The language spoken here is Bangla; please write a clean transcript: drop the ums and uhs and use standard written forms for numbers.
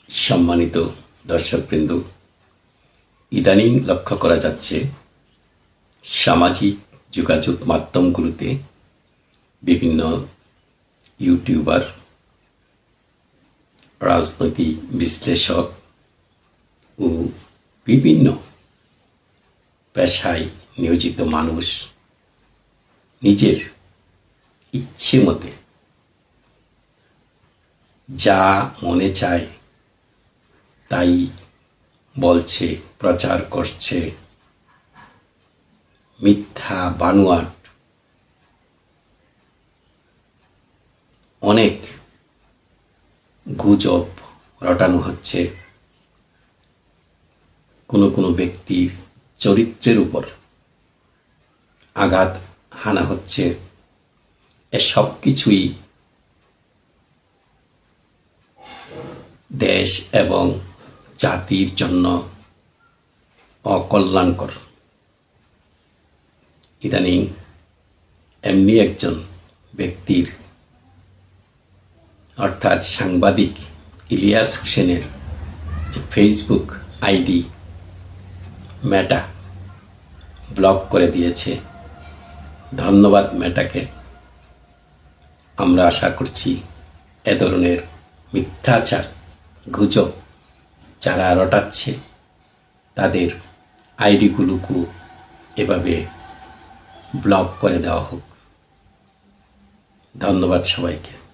সম্মানিত দর্শকবৃন্দ, ইদানিং লক্ষ্য করা যাচ্ছে সামাজিক যোগাযোগ মাধ্যমগুলোতে বিভিন্ন ইউটিউবার, রাজনৈতিক বিশ্লেষক ও বিভিন্ন পেশায় নিয়োজিত মানুষ নিজের ইচ্ছে মতে যা মনে চায় তাই বলছে, প্রচার করছে। মিথ্যা বানোয়াট অনেক গুজব রটানো হচ্ছে। কোনো কোনো ব্যক্তির চরিত্রের উপর আঘাত হানা হচ্ছে। এসব কিছুই দেশ এবং জাতির জন্য অকল্যাণকর। ইদানিং এমনি একজন ব্যক্তির অর্থাৎ সাংবাদিক ইলিয়াস হোসেনের যে ফেসবুক আইডি মেটা ব্লক করে দিয়েছে। ধন্যবাদ মেটাকে। আমরা আশা করছি এ ধরনের মিথ্যাচার গুজব যারা রটাচ্ছে তাদের আইডিগুলোকে এভাবে ব্লক করে দেওয়া হোক। ধন্যবাদ সবাইকে।